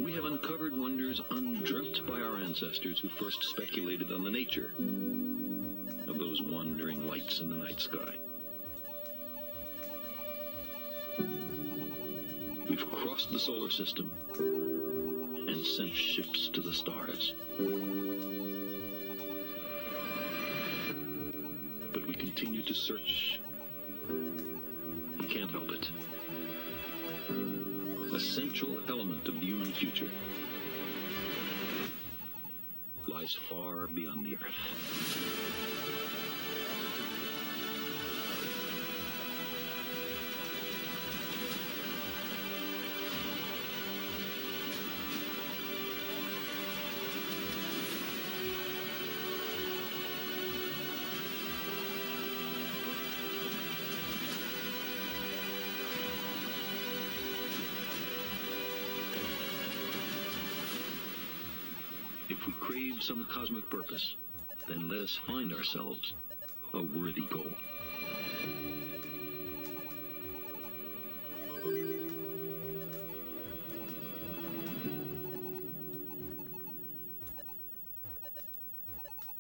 we have uncovered wonders undreamt by our ancestors who first speculated on the nature of those wandering lights in the night sky. We've crossed the solar system and sent ships to the stars. But we continue to search. We can't help it. A central element of the human future lies far beyond the Earth. If we crave some cosmic purpose, then let us find ourselves a worthy goal.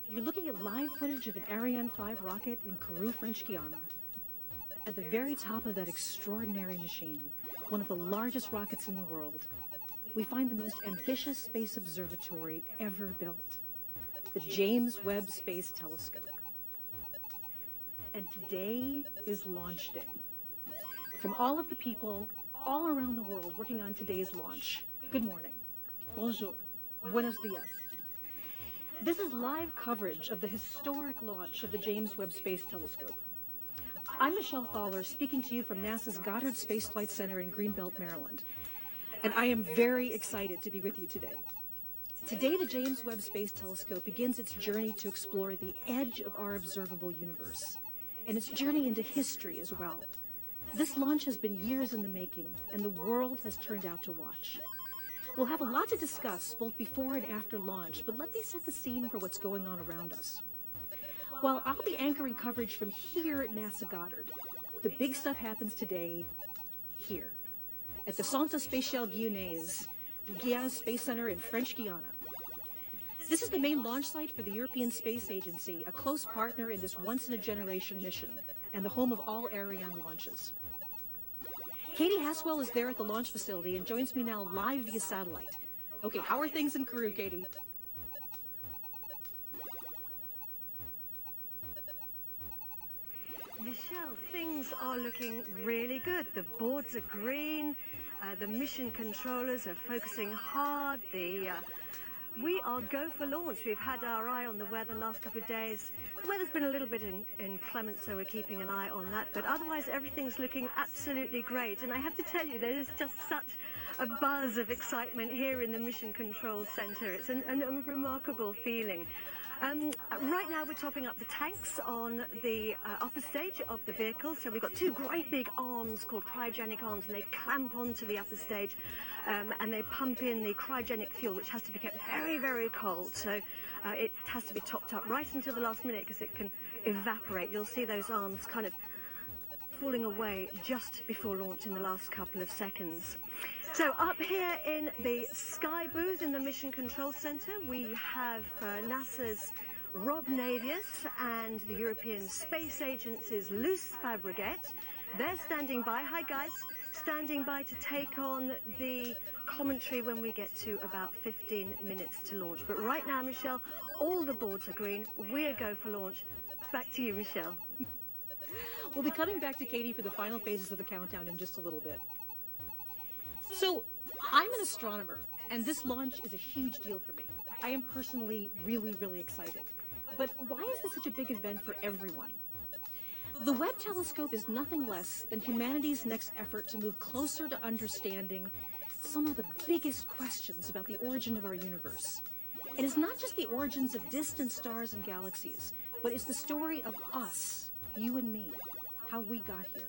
You're looking at live footage of an Ariane 5 rocket in Kourou, French Guiana. At the very top of that extraordinary machine, one of the largest rockets in the world, we find the most ambitious space observatory ever built, the James Webb Space Telescope. And today is launch day. From all of the people all around the world working on today's launch, good morning, bonjour, buenos dias. This is live coverage of the historic launch of the James Webb Space Telescope. I'm Michelle Thaler, speaking to you from NASA's Goddard Space Flight Center in Greenbelt, Maryland. And I am very excited to be with you today. Today, the James Webb Space Telescope begins its journey to explore the edge of our observable universe, and its journey into history as well. This launch has been years in the making, and the world has turned out to watch. We'll have a lot to discuss both before and after launch, but let me set the scene for what's going on around us. While I'll be anchoring coverage from here at NASA Goddard, the big stuff happens today here, at the Centre Spatial Guyanais, the Guyana Space Center in French Guiana. This is the main launch site for the European Space Agency, a close partner in this once-in-a-generation mission, and the home of all Ariane launches. Katie Haswell is there at the launch facility and joins me now live via satellite. Okay, how are things in Kourou, Katie? Michelle, things are looking really good. The boards are green, the mission controllers are focusing hard, we are go for launch. We've had our eye on the weather the last couple of days. The weather's been a little bit inclement, so we're keeping an eye on that, but otherwise everything's looking absolutely great. And I have to tell you, there is just such a buzz of excitement here in the Mission Control Center. It's a remarkable feeling. Right now we're topping up the tanks on the upper stage of the vehicle. So we've got two great big arms called cryogenic arms, and they clamp onto the upper stage and they pump in the cryogenic fuel, which has to be kept very, very cold. So it has to be topped up right until the last minute because it can evaporate. You'll see those arms kind of falling away just before launch in the last couple of seconds. So up here in the Sky booth in the Mission Control Center, we have NASA's Rob Navius and the European Space Agency's Luce Fabregat. They're standing by. Hi guys, standing by to take on the commentary when we get to about 15 minutes to launch. But right now, Michelle, all the boards are green. We're go for launch. Back to you, Michelle. We'll be coming back to Katie for the final phases of the countdown in just a little bit. So, I'm an astronomer, and this launch is a huge deal for me. I am personally really, really excited. But why is this such a big event for everyone? The Webb telescope is nothing less than humanity's next effort to move closer to understanding some of the biggest questions about the origin of our universe. And it's not just the origins of distant stars and galaxies, but it's the story of us, you and me, how we got here.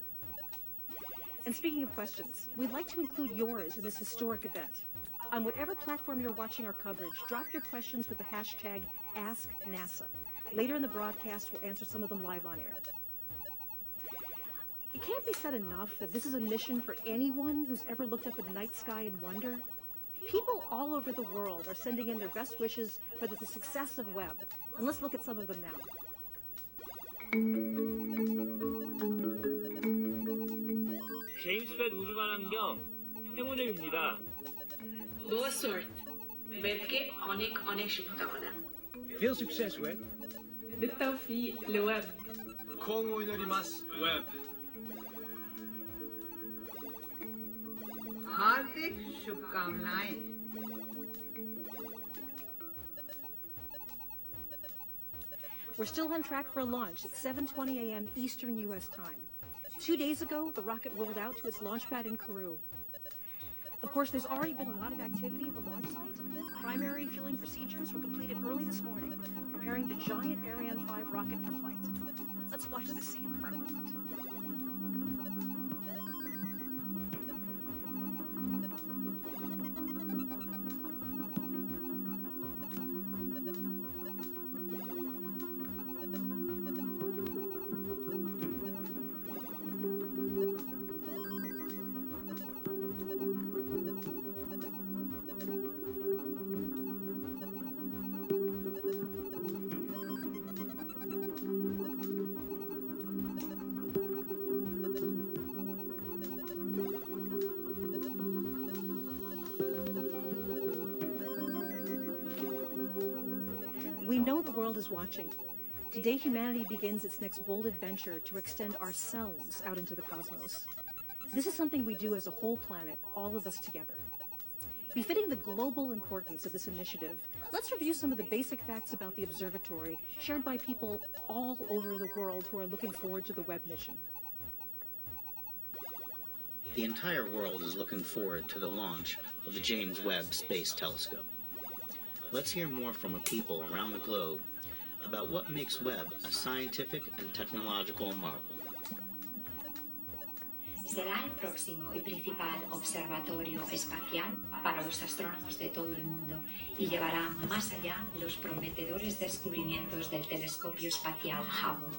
And speaking of questions, we'd like to include yours in this historic event. On whatever platform you're watching our coverage, drop your questions with the hashtag AskNASA. Later in the broadcast, we'll answer some of them live on air. It can't be said enough that this is a mission for anyone who's ever looked up at the night sky in wonder. People all over the world are sending in their best wishes for the success of Webb. And let's look at some of them now. 제임스 웹 우주만환경 행운의 뷰입니다. Boa sorte. Webke অনেক শুভকামনা. Veel succes, Web. بالتوفيق لويب. 공을 노리마스, Web. हार्दिक शुभकामनाएं. We're still on track for a launch at 7:20 a.m. Eastern U.S. time. 2 days ago, the rocket rolled out to its launch pad in Kourou. Of course, there's already been a lot of activity at the launch site. Primary fueling procedures were completed early this morning, preparing the giant Ariane 5 rocket for flight. Let's watch the scene for a moment. We know the world is watching. Today, humanity begins its next bold adventure to extend ourselves out into the cosmos. This is something we do as a whole planet, all of us together. Befitting the global importance of this initiative, let's review some of the basic facts about the observatory shared by people all over the world who are looking forward to the Webb mission. The entire world is looking forward to the launch of the James Webb Space Telescope. Let's hear more from people around the globe about what makes Webb a scientific and technological marvel. Será el próximo y principal observatorio espacial para los astrónomos de todo el mundo y llevará más allá los prometedores descubrimientos del telescopio espacial Hubble.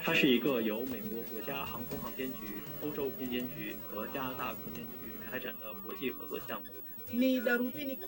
它是一个由美国国家航空航天局、欧洲空间局和加拿大空间局开展的国际合作项目。